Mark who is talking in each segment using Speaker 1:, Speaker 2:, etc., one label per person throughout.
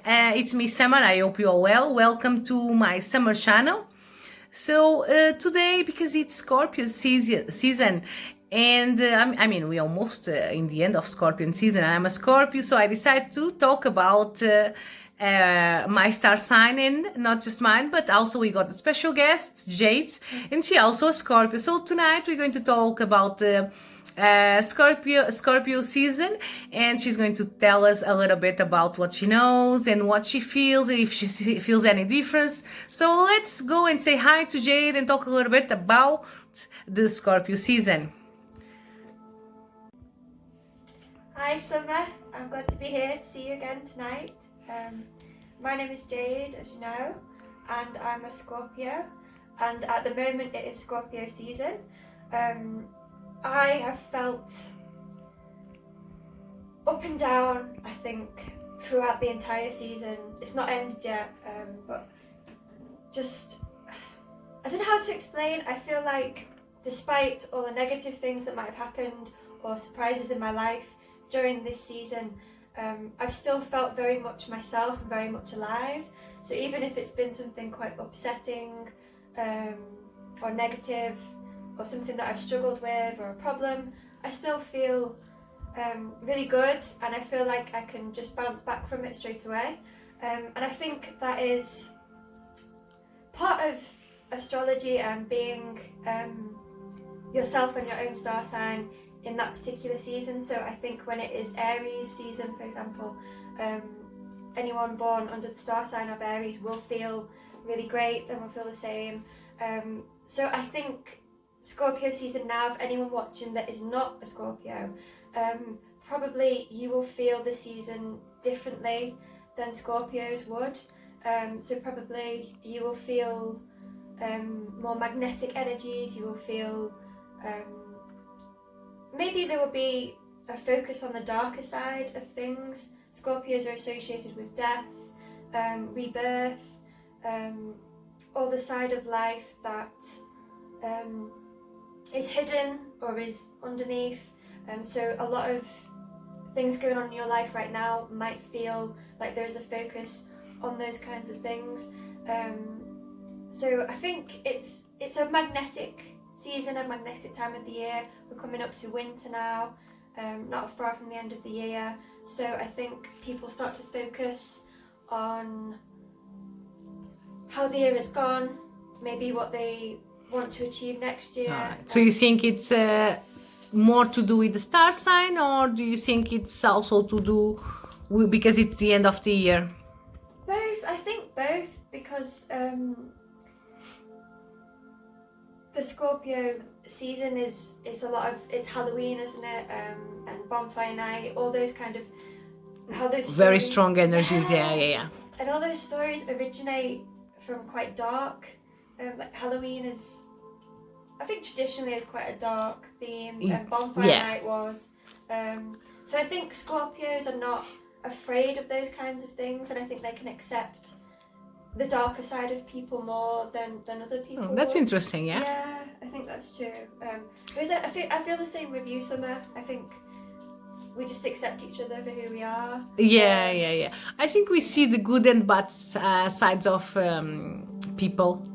Speaker 1: It's me, Summer. I hope you are well. Welcome to my summer channel. So today, because it's Scorpio season, and we almost in the end of Scorpion season. I'm a Scorpio, so I decided to talk about my star sign, and not just mine, but also we got a special guest, Jade, and she also a Scorpio. So tonight we're going to talk about the Scorpio season, and she's going to tell us a little bit about what she knows and what she feels, if she feels any difference. So let's go and say hi to Jade and talk a little bit about the Scorpio season.
Speaker 2: Hi Summer, I'm glad to be here to see you again tonight. My name is Jade, as you know, and I'm a Scorpio, and at the moment it is Scorpio season. I have felt up and down, I think, throughout the entire season. It's not ended yet, but just, I don't know how to explain. I feel like despite all the negative things that might have happened or surprises in my life during this season, I've still felt very much myself and very much alive. So even if it's been something quite upsetting or negative, or something that I've struggled with, or a problem, I still feel really good, and I feel like I can just bounce back from it straight away. And I think that is part of astrology and being yourself and your own star sign in that particular season. So I think when it is Aries season, for example, anyone born under the star sign of Aries will feel really great and will feel the same. So I think Scorpio season now, if anyone watching that is not a Scorpio, probably you will feel the season differently than Scorpios would. So probably you will feel more magnetic energies, you will feel, maybe there will be a focus on the darker side of things. Scorpios are associated with death, rebirth, or the side of life that is hidden or is underneath. So a lot of things going on in your life right now might feel like there is a focus on those kinds of things. So I think it's a magnetic season, a magnetic time of the year. We're coming up to winter now, not far from the end of the year. So I think people start to focus on how the year has gone, maybe what they want to achieve next year.
Speaker 1: So you think it's more to do with the star sign, or do you think it's also to do because it's the end of the year?
Speaker 2: Both, I think both, because the Scorpio season is a lot of, it's Halloween, isn't it? And bonfire night, all those kind of, how those
Speaker 1: very
Speaker 2: stories,
Speaker 1: strong energies. Yeah.
Speaker 2: And all those stories originate from quite dark. Like Halloween is, I think traditionally is quite a dark theme, and bonfire night was. So I think Scorpios are not afraid of those kinds of things, and I think they can accept the darker side of people more than other people.
Speaker 1: Oh, that's interesting.
Speaker 2: Yeah, I think that's true. I feel the same with you, Summer. I think we just accept each other for who we are.
Speaker 1: Yeah. I think we see the good and bad sides of people.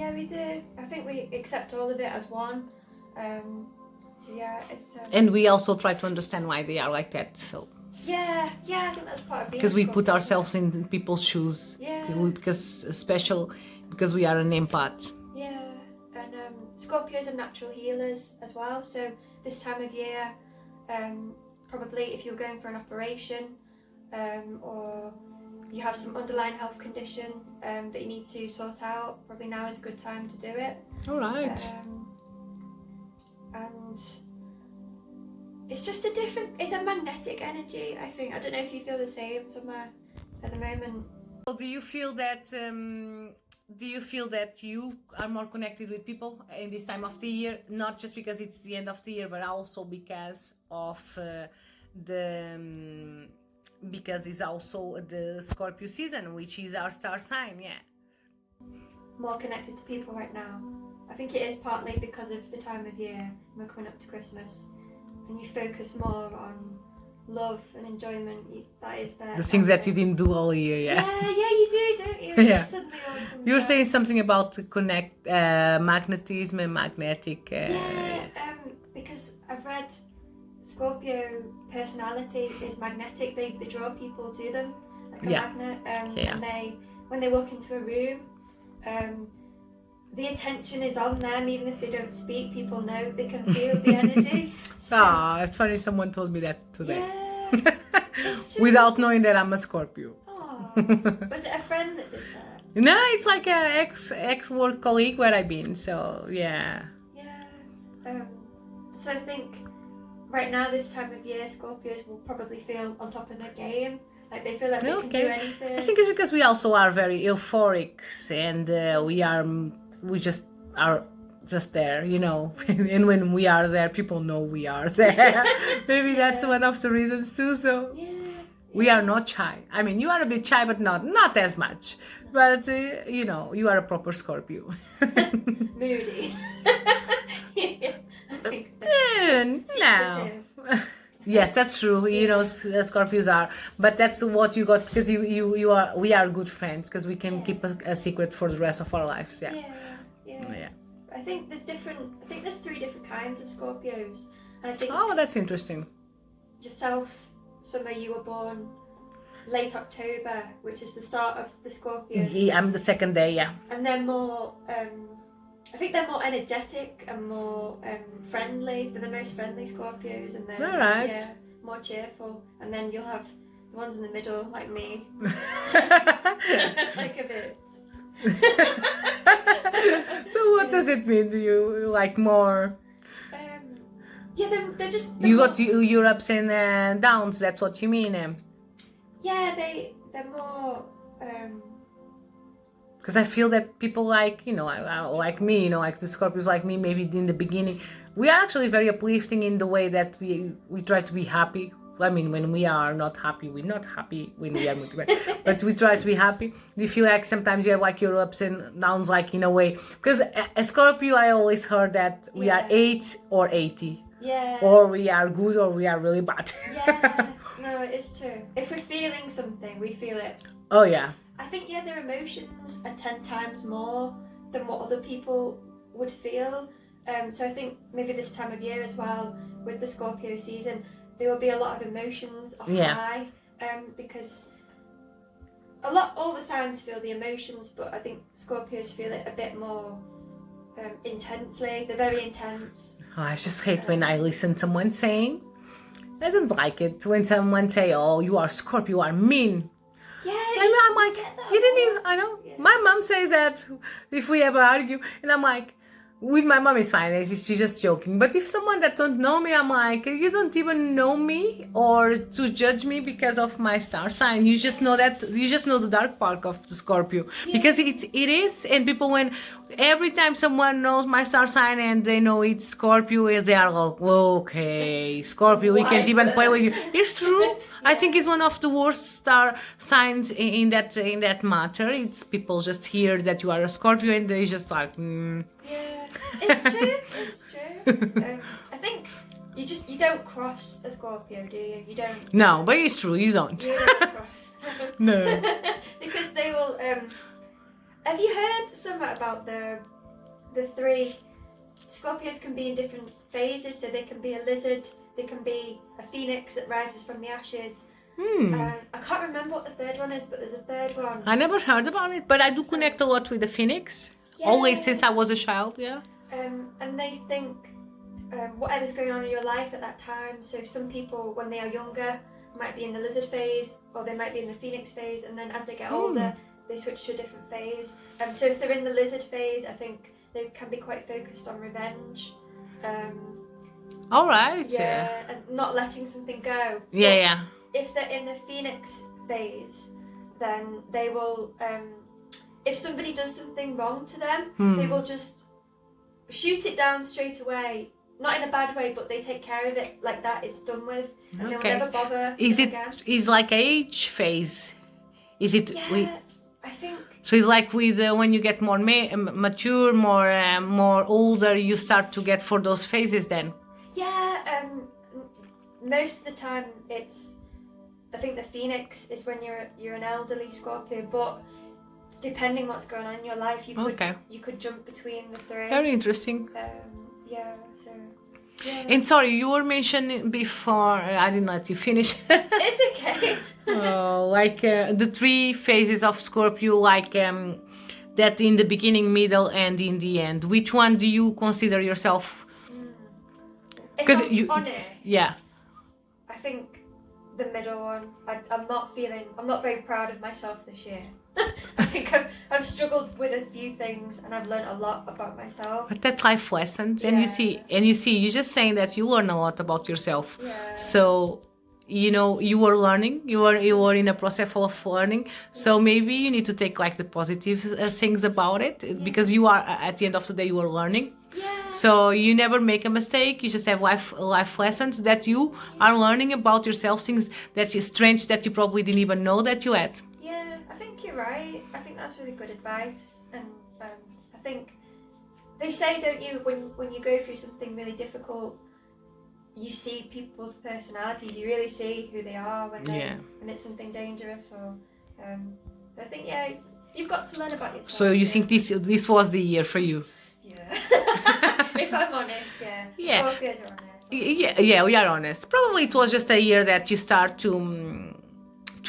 Speaker 2: Yeah, we do. I think we accept all of it as one. So yeah, it's.
Speaker 1: And we also try to understand why they are like that. So.
Speaker 2: Yeah, I think that's part of being.
Speaker 1: Because we put ourselves in people's shoes.
Speaker 2: Yeah.
Speaker 1: Because we are an empath.
Speaker 2: Yeah, and Scorpios are natural healers as well. So this time of year, probably if you're going for an operation, or you have some underlying health condition that you need to sort out, probably now is a good time to do it.
Speaker 1: All right.
Speaker 2: And it's just it's a magnetic energy, I think. I don't know if you feel the same, Summer, at the moment.
Speaker 1: So do you feel that you are more connected with people in this time of the year, not just because it's the end of the year, but also because of because it's also the Scorpio season, which is our star sign? Yeah.
Speaker 2: More connected to people right now. I think it is partly because of the time of year. We're coming up to Christmas, and you focus more on love and enjoyment, that is there.
Speaker 1: The things that you didn't do all year, yeah.
Speaker 2: Yeah, you do, don't you?
Speaker 1: Yeah.
Speaker 2: It suddenly all comes
Speaker 1: You were
Speaker 2: out.
Speaker 1: saying something about magnetism and magnetic.
Speaker 2: Because I've read Scorpio personality is magnetic. They draw people to them like a magnet. And when they walk into a room, the attention is on them, even if they don't speak. People know, they can feel the energy. So,
Speaker 1: It's funny. Someone told me that today.
Speaker 2: yeah, it's true.
Speaker 1: Without knowing that I'm a Scorpio.
Speaker 2: Aw. Was it a friend that did that?
Speaker 1: No, it's like a ex work colleague where I've been. So yeah.
Speaker 2: Yeah. So I think right now, this time of year, Scorpios will probably feel on top of their game. Like they feel like they can do anything.
Speaker 1: I think it's because we also are very euphoric and we just are just there, you know. And when we are there, people know we are there. Maybe that's one of the reasons too. So we are not shy. I mean, you are a bit shy, but not as much. But you know, you are a proper Scorpio.
Speaker 2: Moody.
Speaker 1: No. Yes, that's true. You know, Scorpios are, but that's what you got because you are. We are good friends because we can keep a secret for the rest of our lives. Yeah.
Speaker 2: I think there's 3 different kinds of Scorpios, and I think.
Speaker 1: Oh, that's interesting.
Speaker 2: Yourself, Summer, you were born late October, which is the start of the Scorpio.
Speaker 1: Yeah, I'm the second day. Yeah.
Speaker 2: And they're more. I think they're more energetic and more friendly. They're the most friendly Scorpios, and they're more cheerful. And then you'll have the ones in the middle, like me, like a bit.
Speaker 1: So what does it mean? Do you like more?
Speaker 2: They're just.
Speaker 1: You got your ups and downs. That's what you mean.
Speaker 2: Yeah, they're more.
Speaker 1: Because I feel that people like, you know, like me, you know, like the Scorpios like me, maybe in the beginning, we are actually very uplifting in the way that we try to be happy. I mean, when we are not happy, we're not happy when we are motivated. But we try to be happy. Do you feel like sometimes you have like your ups and downs, like in a way? Because a Scorpio, I always heard that we are 8 or 80.
Speaker 2: Yeah.
Speaker 1: Or we are good or we are really bad.
Speaker 2: Yeah. No, it is true. If we're feeling something, we feel it.
Speaker 1: Oh, yeah.
Speaker 2: I think, their emotions are 10 times more than what other people would feel. So I think maybe this time of year as well, with the Scorpio season, there will be a lot of emotions high. Because all the signs feel the emotions, but I think Scorpios feel it a bit more intensely. They're very intense.
Speaker 1: Oh, I just hate when I listen to someone saying, I don't like it when someone say, oh, you are Scorpio, you are mean.
Speaker 2: Yeah,
Speaker 1: I'm like, you didn't even, I know. Yeah. My mom says that if we ever argue, and I'm like, with my mom is fine, she's just joking. But if someone that don't know me, I'm like, you don't even know me or to judge me because of my star sign. You just know the dark part of the Scorpio. Yeah. Because it is, and people every time someone knows my star sign and they know it's Scorpio, they are like, okay, Scorpio, we can't even play with you. It's true. Yeah. I think it's one of the worst star signs in that matter. It's people just hear that you are a Scorpio and they just like,
Speaker 2: Yeah. It's true. I think you don't cross a Scorpio, do you? You don't.
Speaker 1: No, but it's true. You don't.
Speaker 2: You don't cross.
Speaker 1: No.
Speaker 2: Because they will. Have you heard something about the 3 Scorpios can be in different phases? So they can be a lizard, they can be a phoenix that rises from the ashes. I can't remember what the 3rd one is, but there's a 3rd one.
Speaker 1: I never heard about it, but I do connect a lot with the phoenix. Yeah. Always since I was a child, yeah.
Speaker 2: And they think whatever's going on in your life at that time. So some people, when they are younger, might be in the lizard phase, or they might be in the phoenix phase, and then as they get older, they switch to a different phase. So if they're in the lizard phase, I think they can be quite focused on revenge.
Speaker 1: All right.
Speaker 2: Yeah, and not letting something go.
Speaker 1: Yeah.
Speaker 2: If they're in the phoenix phase, then they will. If somebody does something wrong to them, they will just shoot it down straight away. Not in a bad way, but they take care of it like that. It's done with, and they'll never bother again.
Speaker 1: Is like age phase? Is it?
Speaker 2: Yeah, I think.
Speaker 1: So it's like with when you get more mature, more older, you start to get for those phases then.
Speaker 2: Yeah, most of the time I think the Phoenix is when you're an elderly Scorpio, but depending what's going on in your life, you could jump between the three.
Speaker 1: Very interesting.
Speaker 2: Yeah. So. Yeah.
Speaker 1: And sorry, you were mentioning before. I didn't let you finish.
Speaker 2: It's okay.
Speaker 1: Like the three phases of Scorpio, like that in the beginning, middle, and in the end. Which one do you consider yourself?
Speaker 2: Because honest,
Speaker 1: yeah.
Speaker 2: I think the middle one. I'm not very proud of myself this year. I think I've struggled with a few things, and I've learned a lot about myself.
Speaker 1: But that's life lessons,
Speaker 2: Yeah.
Speaker 1: and you see, you're just saying that you learn a lot about yourself.
Speaker 2: Yeah.
Speaker 1: So, you know, you were learning, you were in a process of learning. So maybe you need to take like the positive things about it, because you are at the end of the day you are learning.
Speaker 2: Yeah.
Speaker 1: So you never make a mistake. You just have life lessons that you are learning about yourself, things that is strange that you probably didn't even know that you had.
Speaker 2: Yeah, I think you're right. I think that's really good advice, and I think they say, don't you, when you go through something really difficult, you see people's personalities. You really see who they are when it's something dangerous. Or I think you've got to learn about yourself.
Speaker 1: So you think this was the year for you?
Speaker 2: Yeah. If I'm honest, yeah.
Speaker 1: Yeah.
Speaker 2: Scorpios are honest.
Speaker 1: Yeah, we are honest. Probably it was just a year that you start to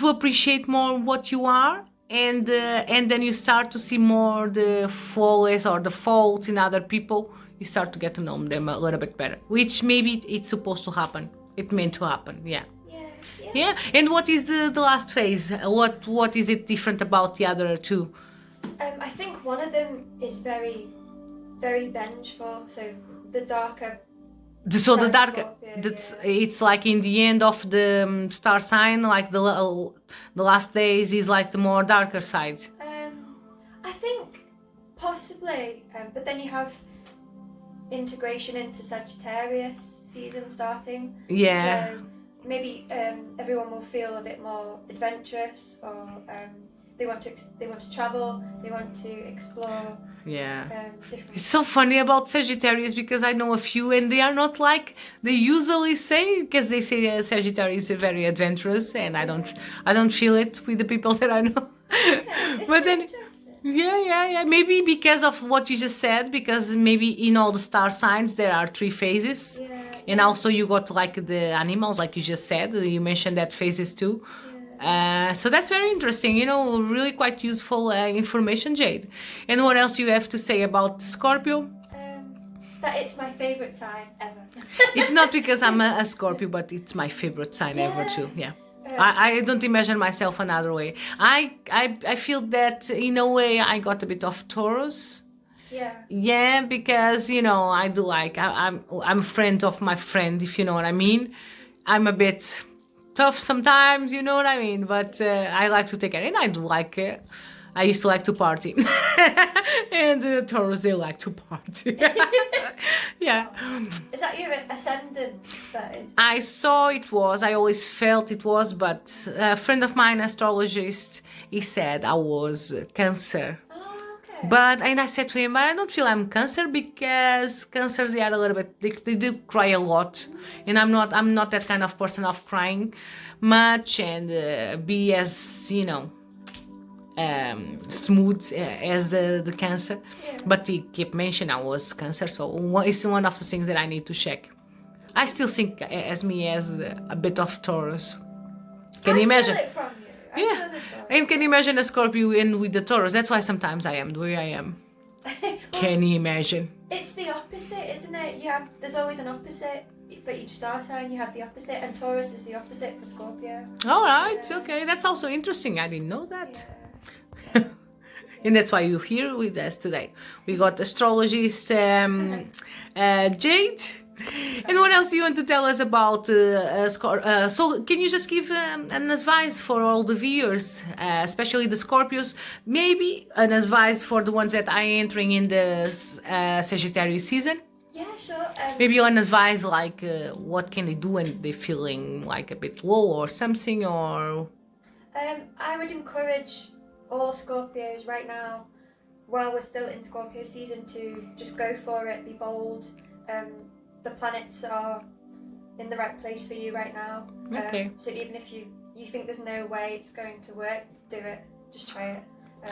Speaker 1: appreciate more what you are, and then you start to see more the flaws or the faults in other people. You start to get to know them a little bit better, which maybe it's supposed to happen. It meant to happen. Yeah. Yeah. And what is the last phase? What is it different about the other two?
Speaker 2: I think one of them is very, very vengeful. So the darker.
Speaker 1: So the dark,
Speaker 2: Scorpio,
Speaker 1: it's like in the end of the star sign, like the last days is like the more darker side.
Speaker 2: I think possibly, but then you have integration into Sagittarius season starting.
Speaker 1: Yeah.
Speaker 2: So maybe everyone will feel a bit more adventurous, or they want to travel, they want to explore.
Speaker 1: Yeah.
Speaker 2: Different.
Speaker 1: It's so funny about Sagittarius, because I know a few and they are not like they usually say, because they say Sagittarius is very adventurous, and I don't feel it with the people that I know.
Speaker 2: Okay,
Speaker 1: But then yeah, maybe because of what you just said, because maybe in all the star signs there are three phases. And also you got like the animals, like you just said, you mentioned that phases too. So that's very interesting, really quite useful information, Jade. And what else you have to say about Scorpio?
Speaker 2: That it's my favorite sign ever.
Speaker 1: It's not because I'm a Scorpio, but it's my favorite sign ever too. Yeah. I don't imagine myself another way. I feel that in a way I got a bit of Taurus. Yeah, because I do like I'm a friend of my friend, if you know what I mean. I'm a bit tough sometimes, you know what I mean, but I like to take care, and I do like I used to like to party. And the Taurus, they like to party. Yeah.
Speaker 2: Is that your ascendant? That is.
Speaker 1: I saw it was, I always felt it was, but a friend of mine, astrologist, he said I was Cancer. And I said to him, I don't feel I'm Cancer, because Cancers, they are a little bit, they do cry a lot, and I'm not that kind of person of crying much, and be as smooth as the Cancer. But he kept mentioning I was Cancer, so it's one of the things that I need to check. I still think as a bit of Taurus. Can you imagine?
Speaker 2: Feel it from you.
Speaker 1: Yeah, and can you imagine a Scorpio in with the Taurus? That's why sometimes I am the way I am. Can you imagine?
Speaker 2: It's the opposite, isn't it? There's always an opposite for each star sign. You have the opposite, and Taurus is the opposite for Scorpio.
Speaker 1: All right, okay, that's also interesting. I didn't know that. Yeah. And that's why you're here with us today. We got astrologist Jade. And what else do you want to tell us about so can you just give an advice for all the viewers, especially the Scorpios, maybe an advice for the ones that are entering in the Sagittarius season?
Speaker 2: Yeah, sure.
Speaker 1: Maybe an advice like what can they do when they're feeling like a bit low or something, or...
Speaker 2: I would encourage all Scorpios right now, while we're still in Scorpio season, to just go for it, be bold. The planets are in the right place for you right now.
Speaker 1: Okay.
Speaker 2: So even if you think there's no way it's going to work, do it. Just try it.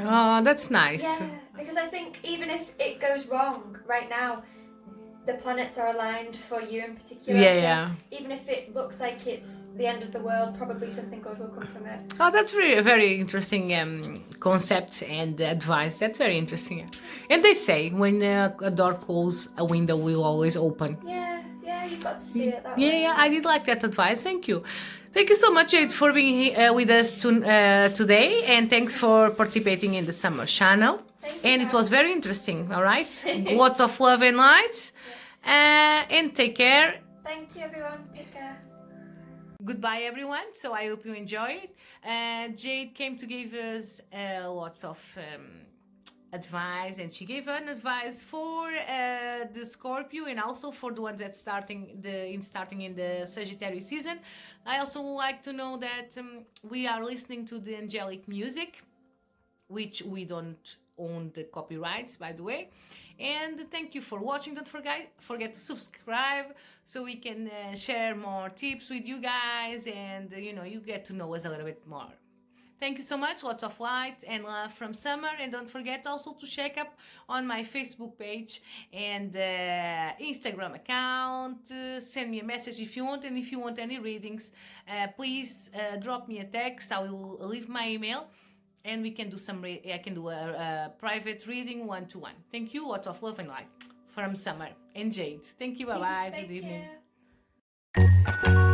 Speaker 1: Oh, that's nice.
Speaker 2: Yeah, because I think even if it goes wrong right now, the planets are aligned for you in particular.
Speaker 1: Yeah,
Speaker 2: so
Speaker 1: yeah.
Speaker 2: even if it looks like it's the end of the world, probably something good will come from it.
Speaker 1: Oh, that's very interesting concept and advice. That's very interesting. And they say when a door closes, a window will always open.
Speaker 2: Yeah, you've got to see it that
Speaker 1: Yeah,
Speaker 2: way.
Speaker 1: yeah, I did like that advice. Thank you. Thank you so much, Jade, for being with us today, and thanks for participating in the Summer Channel.
Speaker 2: Thank you,
Speaker 1: And it was
Speaker 2: Carol.
Speaker 1: very interesting, all right? Lots of love and light. And take care.
Speaker 2: Thank you, everyone. Take care.
Speaker 1: Goodbye, everyone. So I hope you enjoy it. Jade came to give us lots of advice, and she gave an advice for the Scorpio and also for the ones that starting in the Sagittarius season. I also would like to know that we are listening to the angelic music, which we don't own the copyrights, by the way. And thank you for watching. Don't forget to subscribe so we can share more tips with you guys, and you get to know us a little bit more. Thank you so much. Lots of light and love from Summer. And don't forget also to check up on my Facebook page and Instagram account. Send me a message if you want. And if you want any readings, please drop me a text. I will leave my email. And we can do I can do a private reading 1-to-1. Thank you. Lots of love and light from Summer and Jade. Thank you. Bye-bye. Good evening.
Speaker 2: You.